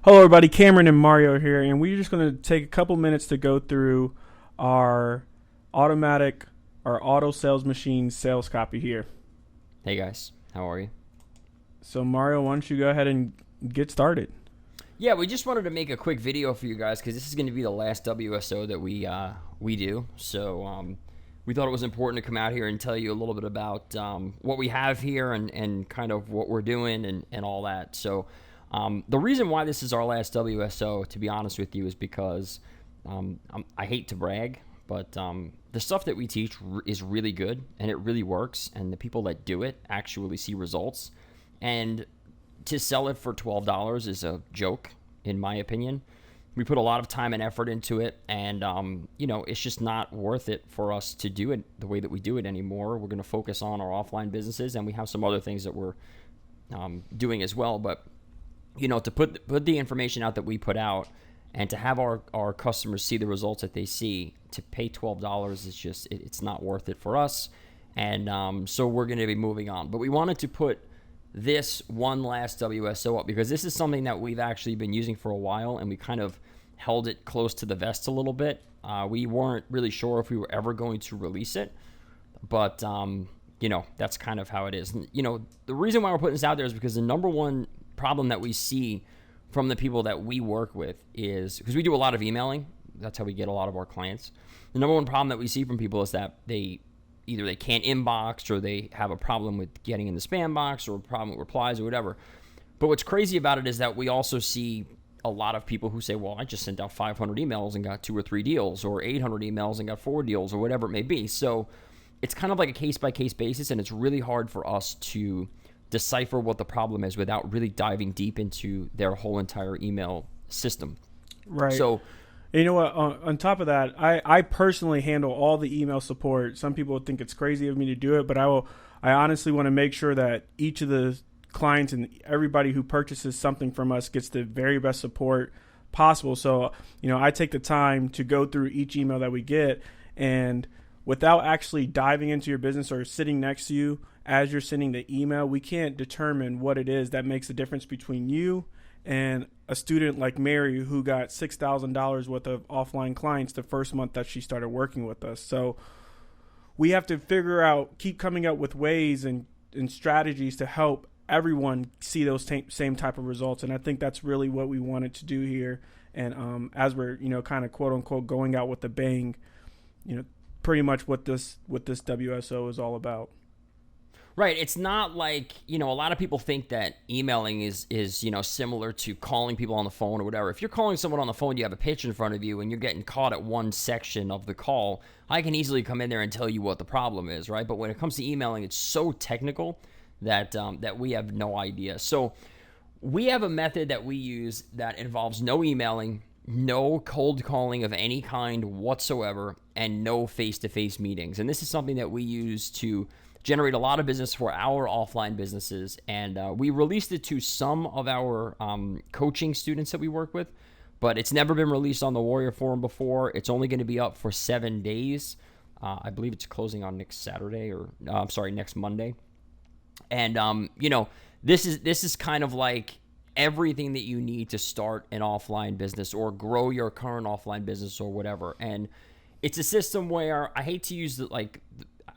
Hello, everybody. Cameron and Mario here, and we're just going to take a couple minutes to go through our automatic, our auto sales machine sales copy here. Hey guys, how are you? So, Mario, why don't you go ahead and get started? Yeah, we just wanted to make a quick video for you guys because this is going to be the last WSO that we do. So we thought it was important to come out here and tell you a little bit about what we have here and kind of what we're doing and all that. So the reason why this is our last WSO, to be honest with you, is because I hate to brag, but the stuff that we teach is really good and it really works, and the people that do it actually see results. And to sell it for $12 is a joke, in my opinion. We put a lot of time and effort into it, and it's just not worth it for us to do it the way that we do it anymore. We're going to focus on our offline businesses, and we have some other things that we're doing as well. But to put the information out that we put out, and to have our customers see the results that they see, to pay $12 is just it's not worth it for us. And so we're going to be moving on. But we wanted to put this one last WSO up because this is something that we've actually been using for a while, and we kind of held it close to the vest a little bit. We weren't really sure if we were ever going to release it, but that's kind of how it is. And, the reason why we're putting this out there is because the number one problem that we see from the people that we work with is, because we do a lot of emailing, that's how we get a lot of our clients. The number one problem that we see from people is that either they can't inbox, or they have a problem with getting in the spam box, or a problem with replies or whatever. But what's crazy about it is that we also see a lot of people who say, well, I just sent out 500 emails and got 2 or 3 deals, or 800 emails and got 4 deals, or whatever it may be. So it's kind of like a case-by-case basis, and it's really hard for us to decipher what the problem is without really diving deep into their whole entire email system. Right. So And you know what? On top of that, I personally handle all the email support. Some people would think it's crazy of me to do it, but I honestly want to make sure that each of the clients and everybody who purchases something from us gets the very best support possible. So, I take the time to go through each email that we get, and without actually diving into your business or sitting next to you as you're sending the email, we can't determine what it is that makes the difference between you and a student like Mary, who got $6,000 worth of offline clients the first month that she started working with us. So we have to keep coming up with ways and strategies to help everyone see those same type of results. And I think that's really what we wanted to do here. And as we're, kind of quote unquote going out with a bang, pretty much what this WSO is all about. right, it's not like, a lot of people think that emailing is similar to calling people on the phone or whatever. If you're calling someone on the phone, you have a pitch in front of you, and you're getting caught at one section of the call, I can easily come in there and tell you what the problem is, right? But when it comes to emailing, it's so technical that we have no idea. So we have a method that we use that involves no emailing, no cold calling of any kind whatsoever, and no face-to-face meetings. And this is something that we use to generate a lot of business for our offline businesses. And we released it to some of our coaching students that we work with, but it's never been released on the Warrior Forum before. It's only going to be up for 7 days. I believe it's closing on next Saturday, or next Monday. And this is kind of like everything that you need to start an offline business or grow your current offline business or whatever. And it's a system where I hate to use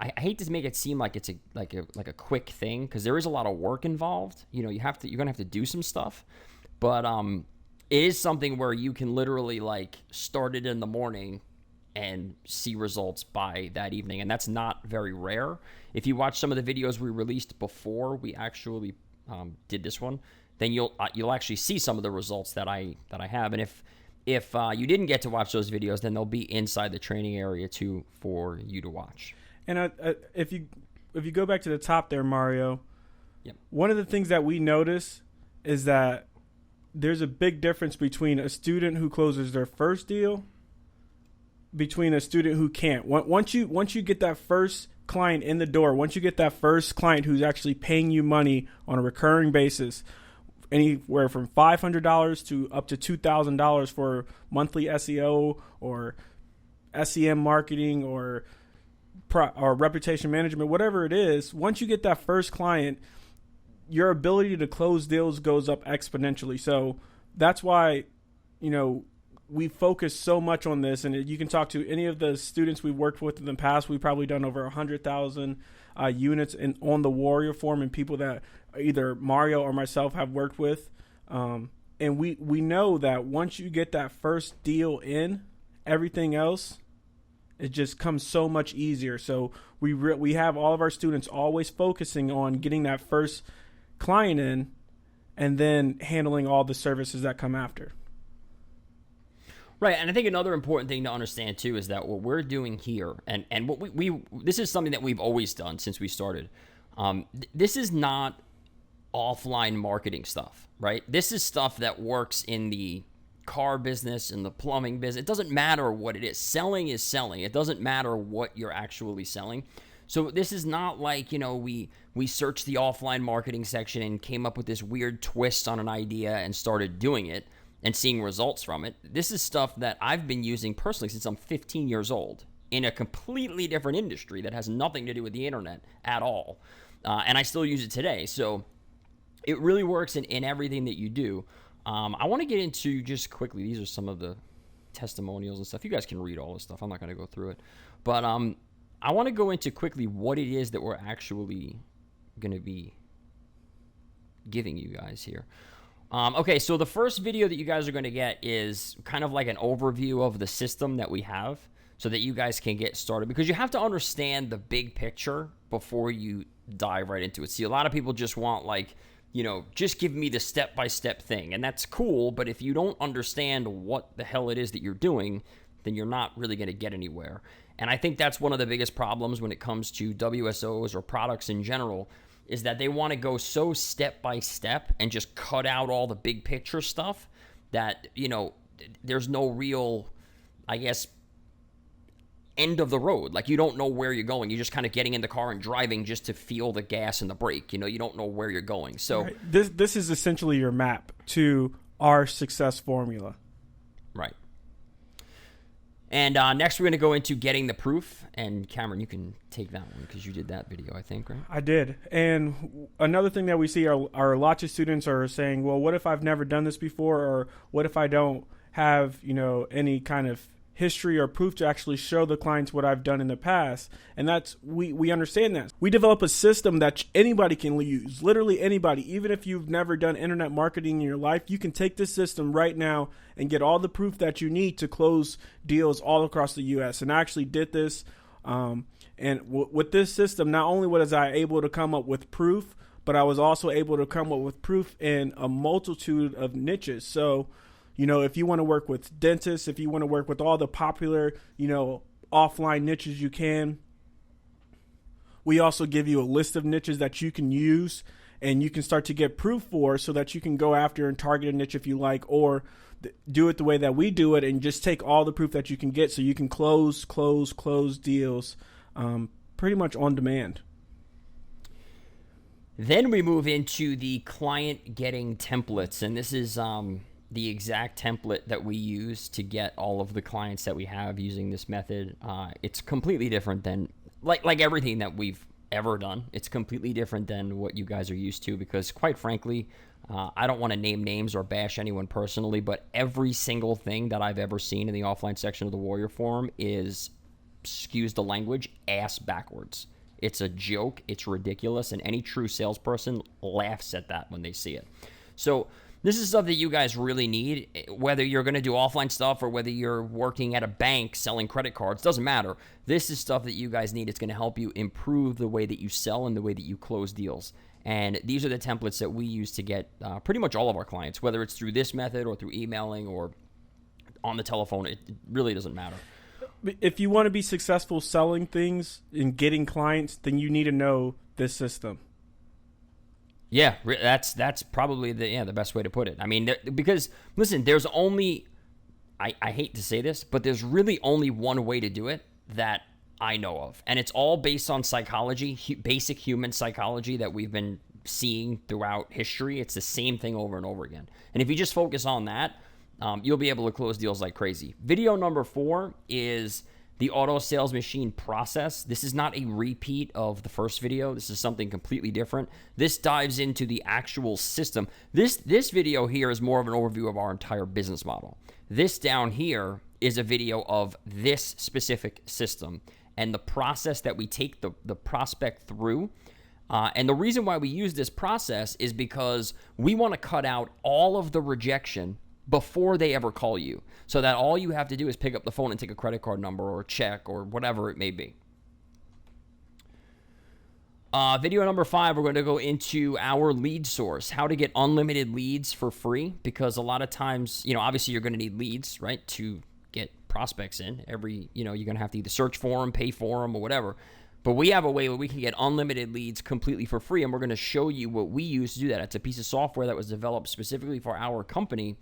I hate to make it seem like it's a quick thing, because there is a lot of work involved. You're gonna have to do some stuff, but it is something where you can literally start it in the morning and see results by that evening, and that's not very rare. If you watch some of the videos we released before we actually did this one, then you'll actually see some of the results that I have. And if you didn't get to watch those videos, then they'll be inside the training area too for you to watch. And if you go back to the top there, Mario, yep. One of the things that we notice is that there's a big difference between a student who closes their first deal between a student who can't. Once you get that first client in the door, once you get that first client who's actually paying you money on a recurring basis, anywhere from $500 to up to $2,000 for monthly SEO or SEM marketing or reputation management, whatever it is, once you get that first client, your ability to close deals goes up exponentially. So that's why, you know, we focus so much on this. And you can talk to any of the students we've worked with in the past. We've probably done over 100,000 units on the Warrior Form, and people that either Mario or myself have worked with. And we know that once you get that first deal in, everything else, it just comes so much easier. So we have all of our students always focusing on getting that first client in, and then handling all the services that come after. Right, and I think another important thing to understand too is that what we're doing here, and what we this is something that we've always done since we started. This is not offline marketing stuff, right? This is stuff that works in the car business, in the plumbing business. It doesn't matter what it is. Selling is selling. It doesn't matter what you're actually selling. So this is not like, you know, we searched the offline marketing section and came up with this weird twist on an idea and started doing it and seeing results from it. This is stuff that I've been using personally since I'm 15 years old in a completely different industry that has nothing to do with the internet at all. And I still use it today. So it really works in everything that you do. I want to get into just quickly, these are some of the testimonials and stuff. You guys can read all this stuff. I'm not going to go through it. But I want to go into quickly what it is that we're actually going to be giving you guys here. Okay, so the first video that you guys are going to get is kind of like an overview of the system that we have so that you guys can get started, because you have to understand the big picture before you dive right into it. See, a lot of people just want, like, you know, just give me the step-by-step thing, and that's cool, but if you don't understand what the hell it is that you're doing, then you're not really going to get anywhere. And I think that's one of the biggest problems when it comes to WSOs or products in general, is that they want to go so step-by-step and just cut out all the big picture stuff that, you know, there's no real, I guess, end of the road. Like, you don't know where you're going. You're just kind of getting in the car and driving just to feel the gas and the brake. You know, you don't know where you're going. So right. This is essentially your map to our success formula. Right. And next we're going to go into getting the proof. And Cameron, you can take that one because you did that video, I think, right? I did. And another thing that we see are lots of students are saying, well, what if I've never done this before? Or what if I don't have, you know, any kind of history or proof to actually show the clients what I've done in the past? And that's, we understand that. We develop a system that anybody can use, literally anybody. Even if you've never done internet marketing in your life, you can take this system right now and get all the proof that you need to close deals all across the US. And I actually did this. With this system, not only was I able to come up with proof, but I was also able to come up with proof in a multitude of niches. So, you know, if you want to work with dentists, if you want to work with all the popular, you know, offline niches you can, we also give you a list of niches that you can use and you can start to get proof for, so that you can go after and target a niche if you like, or do it the way that we do it and just take all the proof that you can get so you can close deals pretty much on demand. Then we move into the client getting templates, and this is the exact template that we use to get all of the clients that we have using this method. It's completely different than like everything that we've ever done. It's completely different than what you guys are used to, because quite frankly, I don't want to name names or bash anyone personally, but every single thing that I've ever seen in the offline section of the Warrior Forum is, excuse the language, ass backwards. It's a joke. It's ridiculous. And any true salesperson laughs at that when they see it. So this is stuff that you guys really need, whether you're going to do offline stuff or whether you're working at a bank selling credit cards. Doesn't matter. This is stuff that you guys need. It's going to help you improve the way that you sell and the way that you close deals. And these are the templates that we use to get pretty much all of our clients, whether it's through this method or through emailing or on the telephone. It really doesn't matter. If you want to be successful selling things and getting clients, then you need to know this system. Yeah, that's probably the best way to put it. I mean, because listen, there's only, I hate to say this, but there's really only one way to do it that I know of, and it's all based on psychology, basic human psychology that we've been seeing throughout history. It's the same thing over and over again, and if you just focus on that, you'll be able to close deals like crazy. Video number 4 is the auto sales machine process. This is not a repeat of the first video. This is something completely different. This dives into the actual system. This video here is more of an overview of our entire business model. This down here is a video of this specific system and the process that we take the prospect through. And the reason why we use this process is because we want to cut out all of the rejection before they ever call you, so that all you have to do is pick up the phone and take a credit card number or a check or whatever it may be. Video number 5, we're going to go into our lead source, how to get unlimited leads for free, because a lot of times, obviously you're going to need leads, right, to get prospects in. You're going to have to either search for them, pay for them, or whatever. But we have a way where we can get unlimited leads completely for free, and we're going to show you what we use to do that. It's a piece of software that was developed specifically for our company,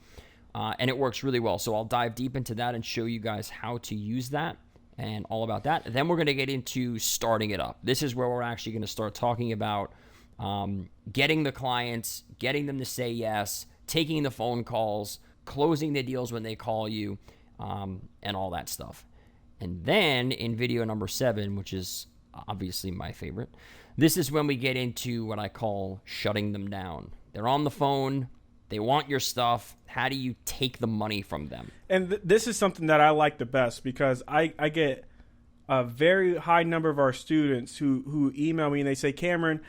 and it works really well. So I'll dive deep into that and show you guys how to use that and all about that. Then we're going to get into starting it up. This is where we're actually going to start talking about getting the clients, getting them to say yes, taking the phone calls, closing the deals when they call you, and all that stuff. And then in video number 7, which is obviously my favorite, this is when we get into what I call shutting them down. They're on the phone. They want your stuff. How do you take the money from them? And this is something that I like the best, because I get a very high number of our students who email me and they say, Cameron,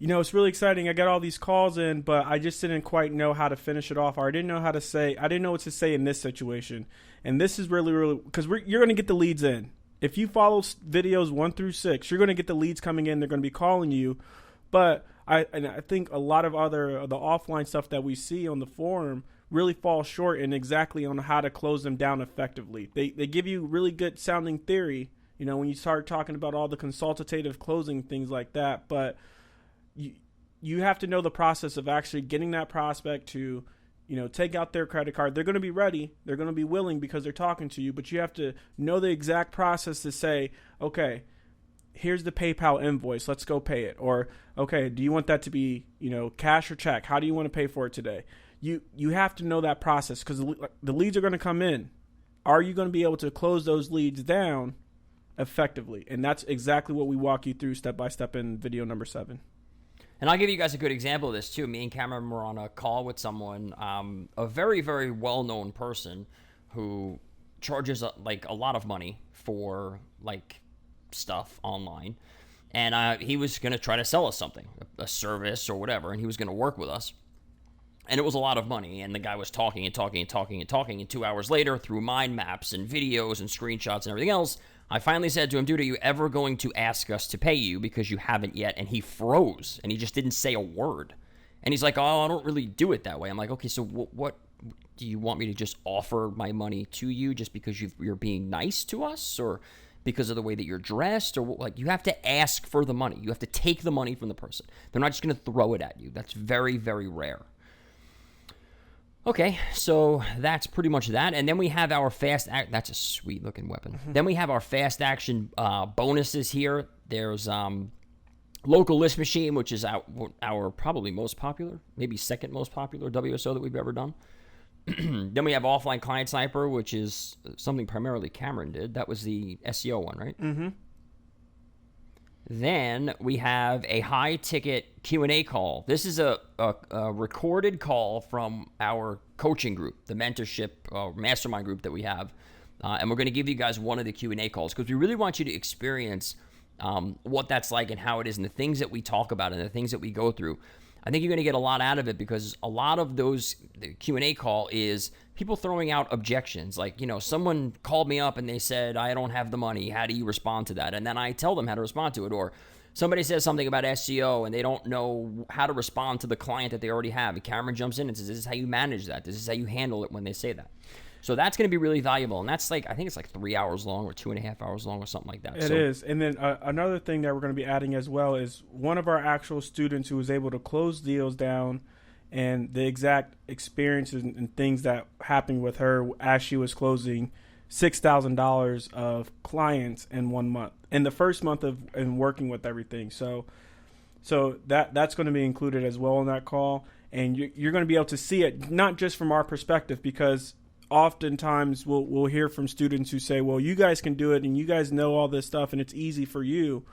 it's really exciting. I got all these calls in, but I just didn't quite know how to finish it off. Or I didn't know what to say in this situation. And this is really, really, because you're going to get the leads in. If you follow videos 1 through 6, you're going to get the leads coming in. They're going to be calling you. But I think a lot of the offline stuff that we see on the forum really falls short in exactly on how to close them down effectively. They give you really good sounding theory, when you start talking about all the consultative closing, things like that. But you have to know the process of actually getting that prospect to, take out their credit card. They're going to be ready. They're going to be willing because they're talking to you. But you have to know the exact process to say, okay, here's the PayPal invoice. Let's go pay it. Or, okay, do you want that to be, cash or check? How do you want to pay for it today? You have to know that process, because the leads are going to come in. Are you going to be able to close those leads down effectively? And that's exactly what we walk you through step by step in video number 7. And I'll give you guys a good example of this too. Me and Cameron were on a call with someone, a very, very well-known person who charges a lot of money for stuff online. And he was going to try to sell us something, a service or whatever, and he was going to work with us. And it was a lot of money, and the guy was talking, and 2 hours later, through mind maps and videos and screenshots and everything else, I finally said to him, dude, are you ever going to ask us to pay you, because you haven't yet? And he froze, and he just didn't say a word. And he's like, oh, I don't really do it that way. I'm like, okay, so what do you want me to just offer my money to you just because you're being nice to us, or because of the way that you're dressed, or you have to ask for the money. You have to take the money from the person. They're not just going to throw it at you. That's very, very rare. Okay, so that's pretty much that. And then we have our that's a sweet looking weapon. Then we have our fast action bonuses here. There's local list machine, which is our probably most popular, maybe second most popular WSO that we've ever done. Then we have offline client sniper, which is something primarily Cameron did. That was the SEO one, right? Mm-hmm. Then we have a high-ticket Q&A call. This is a recorded call from our coaching group, the mentorship mastermind group that we have. And we're going to give you guys one of the Q&A calls, because we really want you to experience what that's like and how it is, and the things that we talk about and the things that we go through. I think you're going to get a lot out of it, because a lot of the Q&A call is people throwing out objections. Someone called me up and they said, I don't have the money. How do you respond to that? And then I tell them how to respond to it. Or somebody says something about SEO and they don't know how to respond to the client that they already have. And Cameron jumps in and says, this is how you manage that. This is how you handle it when they say that. So that's going to be really valuable. And that's I think it's 3 hours long or 2.5 hours long or something like that. It is. And then another thing that we're going to be adding as well is one of our actual students who was able to close deals down, and the exact experiences and things that happened with her as she was closing $6,000 of clients in 1 month, in the first month of working with everything. So that's going to be included as well in that call. And you're going to be able to see it, not just from our perspective, because oftentimes we'll hear from students who say, well, you guys can do it and you guys know all this stuff and it's easy for you.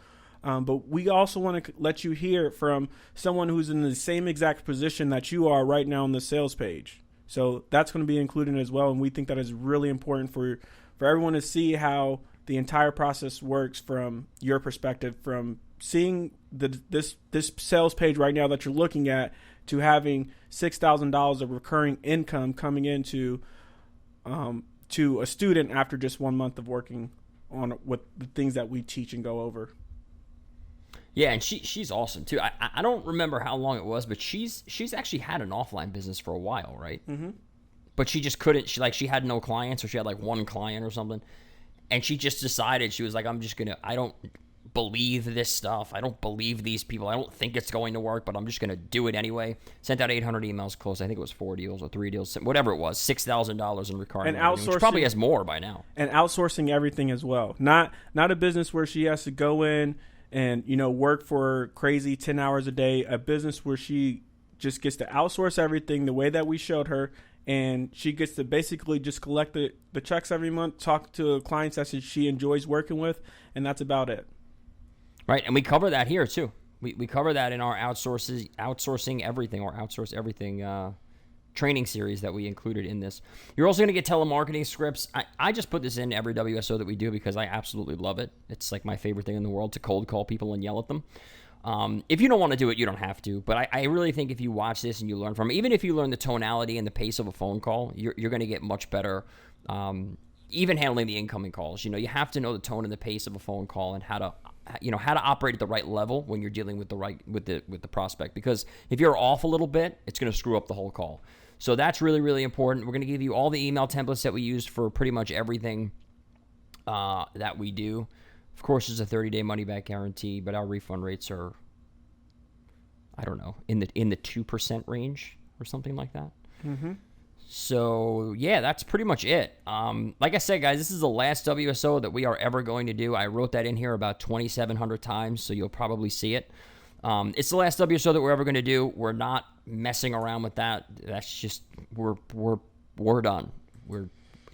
But we also want to let you hear it from someone who's in the same exact position that you are right now on the sales page. So that's going to be included as well. And we think that is really important for everyone to see how the entire process works from your perspective, from seeing this sales page right now that you're looking at to having $6,000 of recurring income coming into to a student after just 1 month of working on with the things that we teach and go over. Yeah, and she's awesome too. I don't remember how long it was, but she's actually had an offline business for a while, right? Mm-hmm. But she just couldn't. She had no clients, or she had like one client or something, and she just decided, she was like, I don't believe this stuff. I don't believe these people. I don't think it's going to work, but I'm just gonna do it anyway. Sent out 800 emails, closed, I think it was 4 deals or 3 deals, whatever it was, $6,000 in recurring. And outsourcing, she probably has more by now. And outsourcing everything as well. Not a business where she has to go in and, work for crazy 10 hours a day, a business where she just gets to outsource everything the way that we showed her, and she gets to basically just collect the checks every month, talk to clients that she enjoys working with, and that's about it. Right, and we cover that here too. We cover that in our outsourcing everything, or outsource everything training series that we included in this. You're also going to get telemarketing scripts. I just put this in every WSO that we do because I absolutely love it. It's like my favorite thing in the world to cold call people and yell at them. If you don't want to do it, you don't have to. But I really think if you watch this and you learn from it, even if you learn the tonality and the pace of a phone call, you're going to get much better. Even handling the incoming calls, you have to know the tone and the pace of a phone call and how to operate at the right level when you're dealing with the prospect. Because if you're off a little bit, it's going to screw up the whole call. So that's really, really important. We're going to give you all the email templates that we used for pretty much everything that we do. Of course, there's a 30-day money-back guarantee, but our refund rates are, I don't know, in the 2% range or something like that. Mm-hmm. So, yeah, that's pretty much it. Like I said, guys, this is the last WSO that we are ever going to do. I wrote that in here about 2,700 times, so you'll probably see it. It's the last WSO that we're ever going to do. We're not messing around with that. That's just, we're done.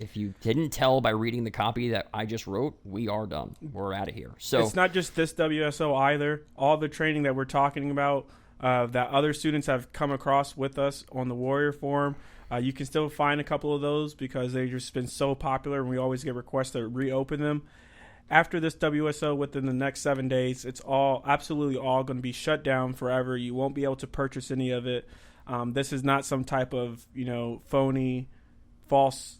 If you didn't tell by reading the copy that I just wrote, we are done. We're out of here. So it's not just this WSO either. All the training that we're talking about that other students have come across with us on the Warrior Forum, you can still find a couple of those because they've just been so popular, and we always get requests to reopen them. After this WSO, within the next 7 days, it's absolutely all going to be shut down forever. You won't be able to purchase any of it. This is not some type of phony, false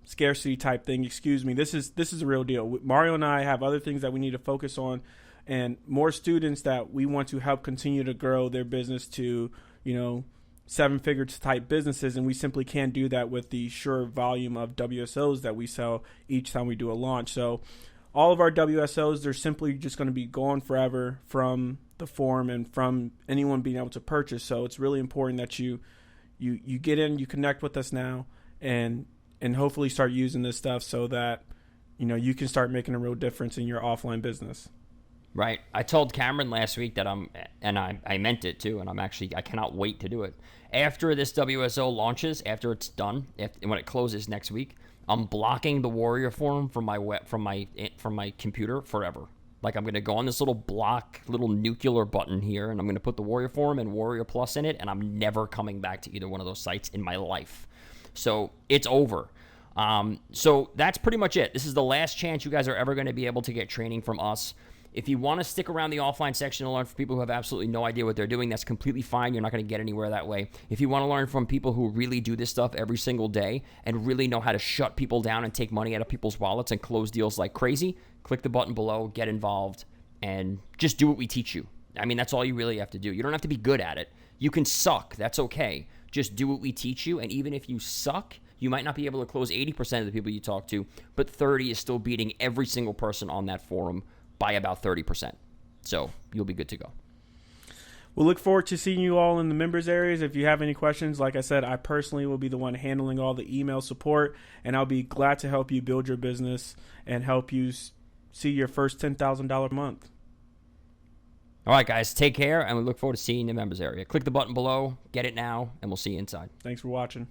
scarcity type thing. Excuse me. This is a real deal. Mario and I have other things that we need to focus on, and more students that we want to help continue to grow their business to 7-figure type businesses, and we simply can't do that with the sure volume of WSOs that we sell each time we do a launch. So all of our WSOs, they're simply just going to be gone forever from the forum and from anyone being able to purchase. So it's really important that you get in, you connect with us now, and hopefully start using this stuff so that you can start making a real difference in your offline business. Right. I told Cameron last week that I meant it too, and I cannot wait to do it. After this WSO launches, after it's done, when it closes next week, I'm blocking the Warrior Forum from my computer forever. Like, I'm going to go on this little nuclear button here, and I'm going to put the Warrior Forum and Warrior Plus in it, and I'm never coming back to either one of those sites in my life. So it's over. So that's pretty much it. This is the last chance you guys are ever going to be able to get training from us. If you want to stick around the offline section and learn from people who have absolutely no idea what they're doing, that's completely fine. You're not going to get anywhere that way. If you want to learn from people who really do this stuff every single day and really know how to shut people down and take money out of people's wallets and close deals like crazy, click the button below, get involved, and just do what we teach you. I mean, that's all you really have to do. You don't have to be good at it. You can suck. That's okay. Just do what we teach you, and even if you suck, you might not be able to close 80% of the people you talk to, but 30 is still beating every single person on that forum by about 30%. So you'll be good to go. We'll look forward to seeing you all in the members areas. If you have any questions, like I said, I personally will be the one handling all the email support, and I'll be glad to help you build your business and help you see your first $10,000 a month. All right, guys, take care, and we look forward to seeing you in the members area. Click the button below, get it now, and we'll see you inside. Thanks for watching.